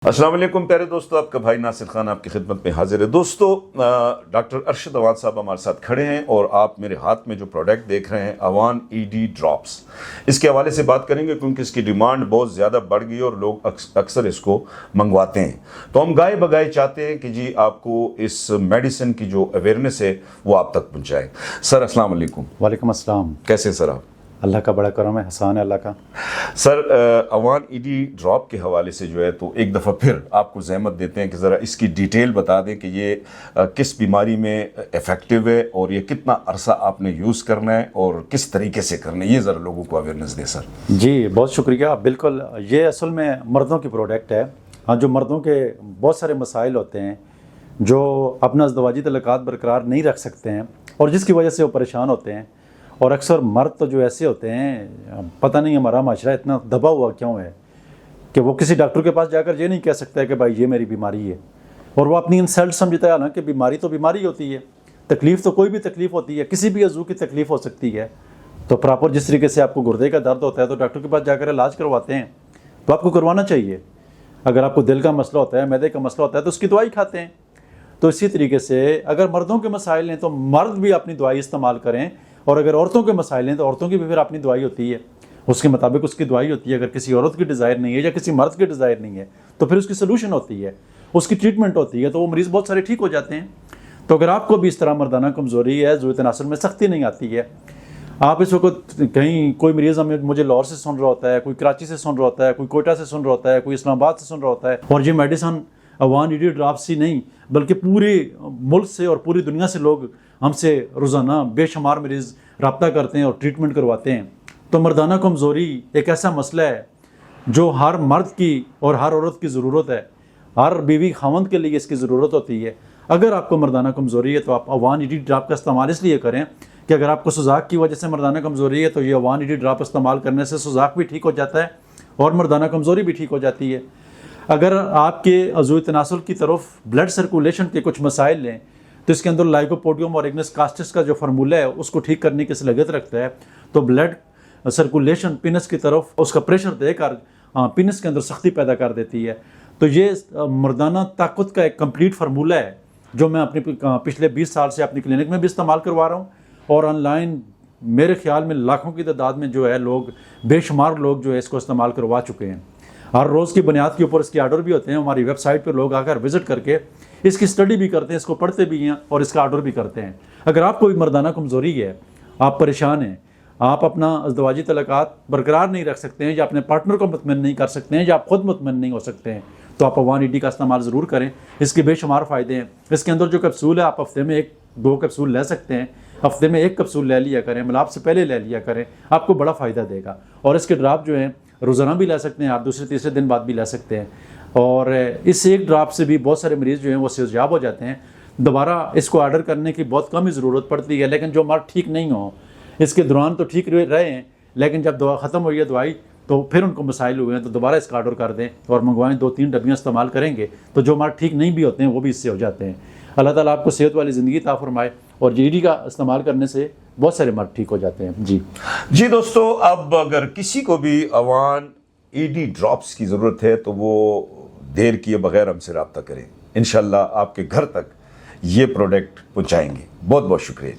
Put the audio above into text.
अस्सलाम वालेकुम प्यारे दोस्तों, आपका भाई नासिर खान आपकी खिदमत में हाजिर है। दोस्तों, डॉक्टर अरशद अवान साहब हमारे साथ खड़े हैं और आप मेरे हाथ में जो प्रोडक्ट देख रहे हैं अवान ईडी ड्रॉप्स, इसके हवाले से बात करेंगे क्योंकि इसकी डिमांड बहुत ज़्यादा बढ़ गई और लोग अक्सर इसको मंगवाते हैं। तो हम गाए बगाए चाहते हैं कि जी आपको इस मेडिसिन की जो अवेयरनेस है वो आप तक पहुँचाए। सर अस्सलाम वालेकुम। वालेकुम अस्सलाम। कैसे सर आप? अल्लाह का बड़ा करम है, एहसान है अल्लाह का। सर, अवान ईडी ड्रॉप के हवाले से जो है तो एक दफ़ा फिर आपको ज़हमत देते हैं कि ज़रा इसकी डिटेल बता दें कि ये किस बीमारी में इफ़ेक्टिव है और ये कितना अरसा आपने यूज़ करना है और किस तरीके से करना है, ये ज़रा लोगों को अवेयरनेस दें सर। जी बहुत शुक्रिया। बिल्कुल, ये असल में मर्दों की प्रोडक्ट है। हाँ, जो मर्दों के बहुत सारे मसाइल होते हैं, जो अपना अज़दवाजी तल्लुकात बरकरार नहीं रख सकते हैं और जिसकी वजह से वो परेशान होते हैं। और अक्सर मर्द तो जो ऐसे होते हैं, पता नहीं हमारा माशरा इतना दबा हुआ क्यों है कि वो किसी डॉक्टर के पास जाकर ये नहीं कह सकता है कि भाई ये मेरी बीमारी है, और वो अपनी इंसल्ट समझता है। हालांकि बीमारी तो बीमारी होती है, तकलीफ़ तो कोई भी तकलीफ़ होती है, किसी भी अज़ू की तकलीफ़ हो सकती है। तो प्रॉपर जिस तरीके से आपको गुर्दे का दर्द होता है तो डॉक्टर के पास जाकर इलाज करवाते हैं, तो आपको करवाना चाहिए। अगर आपको दिल का मसला होता है, मैदे का मसला होता है, तो उसकी दवाई खाते हैं। तो इसी तरीके से अगर मर्दों के मसाइल हैं तो मर्द भी अपनी दवाई इस्तेमाल करें, और अगर औरतों के मसाइल हैं तो औरतों की भी फिर अपनी दवाई होती है, उसके मुताबिक उसकी दवाई होती है। अगर किसी औरत की डिज़ायर नहीं है या किसी मर्द की डिज़ायर नहीं है तो फिर उसकी सोल्यूशन होती है, उसकी ट्रीटमेंट होती है, तो वो मरीज़ बहुत सारे ठीक हो जाते हैं। तो अगर आपको भी इस तरह मर्दाना कमज़ोरी है, ज़रूरत नासर में सख्ती नहीं आती है, आप इस वक्त कहीं कोई मरीज़ मुझे लाहौर से सुन रहा होता है, कोई कराची से सुन रहा होता है, कोई कोयटा से सुन रहा होता है, कोई इस्लामाबाद से सुन रहा होता है, और ये मेडिसन अवान ईडी ड्रॉप्स ही नहीं बल्कि पूरे मुल्क से और पूरी दुनिया से लोग हमसे रोज़ाना बेशुमार मरीज़ रब्ता करते हैं और ट्रीटमेंट करवाते हैं। तो मर्दाना कमज़ोरी एक ऐसा मसला है जो हर मर्द की और हर औरत की ज़रूरत है, हर बीवी खावंद के लिए इसकी ज़रूरत होती है। अगर आपको मर्दाना कमज़ोरी है तो आप अवान ईडी ड्रॉप का इस्तेमाल इसलिए करें कि अगर आपको सुजाक की वजह से मर्दाना कमज़ोरी है तो ये अवान ईडी ड्रॉप इस्तेमाल करने से सुजाक भी ठीक हो जाता है और मर्दाना कमज़ोरी भी ठीक हो जाती है। अगर आपके अज़ूय तनासुल की तरफ ब्लड सर्कुलेशन के कुछ मसाइल हैं तो इसके अंदर लाइकोपोडियम और इग्नस कास्टिस का जो फार्मूला है उसको ठीक करने की सलाहियत रखता है। तो ब्लड सर्कुलेशन पिनस की तरफ उसका प्रेशर देकर पिनस के अंदर सख्ती पैदा कर देती है। तो ये मर्दाना ताकत का एक कंप्लीट फार्मूला है जो मैं अपने पिछले 20 साल से अपनी क्लिनिक में भी इस्तेमाल करवा रहा हूँ, और ऑनलाइन मेरे ख्याल में लाखों की तादाद में जो है लोग, बेशुमार लोग जो है इसको इस्तेमाल करवा चुके हैं। हर रोज़ की बुनियाद के ऊपर इसके आर्डर भी होते हैं। हमारी वेबसाइट पर लोग आकर विज़िट करके इसकी स्टडी भी करते हैं, इसको पढ़ते भी हैं और इसका आर्डर भी करते हैं। अगर आपको भी मर्दाना कमज़ोरी है, आप परेशान हैं, आप अपना अज़दवाजी तल्लुकात बरकरार नहीं रख सकते हैं, या अपने पार्टनर को मुतमईन नहीं कर सकते हैं, या आप खुद मुतमईन नहीं हो सकते हैं, तो आप अवान ईडी का इस्तेमाल ज़रूर करें। इसके बेशुमार फ़ायदे हैं। इसके अंदर जो कैप्सूल है आप हफ्ते में 1-2 कैप्सूल ले सकते हैं। हफ्ते में 1 कैप्सूल ले लिया करें, मिलाप से पहले ले लिया करें, आपको बड़ा फ़ायदा देगा। और इसके ड्राप जो हैं रोज़ाना भी ले सकते हैं, आप दूसरे-तीसरे दिन बाद भी ले सकते हैं। और इस एक ड्राप से भी बहुत सारे मरीज़ जो हैं वो सेहतयाब हो जाते हैं। दोबारा इसको ऑर्डर करने की बहुत कम ही ज़रूरत पड़ती है, लेकिन जो मर्द ठीक नहीं हो, इसके दौरान तो ठीक रहे हैं, लेकिन जब दवा ख़त्म हुई है दवाई तो फिर उनको मसाइल हुए हैं, तो दोबारा इसका ऑर्डर कर दें और मंगवाएं। 2-3 डब्बियाँ इस्तेमाल करेंगे तो जो मर्द ठीक नहीं भी होते हैं वो भी इससे हो जाते हैं। अल्लाह ताला आपको सेहत वाली ज़िंदगी अता फरमाए, और ईडी का इस्तेमाल करने से बहुत सारे मर्द ठीक हो जाते हैं। जी दोस्तों, अब अगर किसी को भी अवान ईडी ड्रॉप्स की ज़रूरत है तो वो देर किए बगैर हमसे रब्ता करें। इंशाल्लाह आपके घर तक ये प्रोडक्ट पहुँचाएंगे। बहुत बहुत शुक्रिया।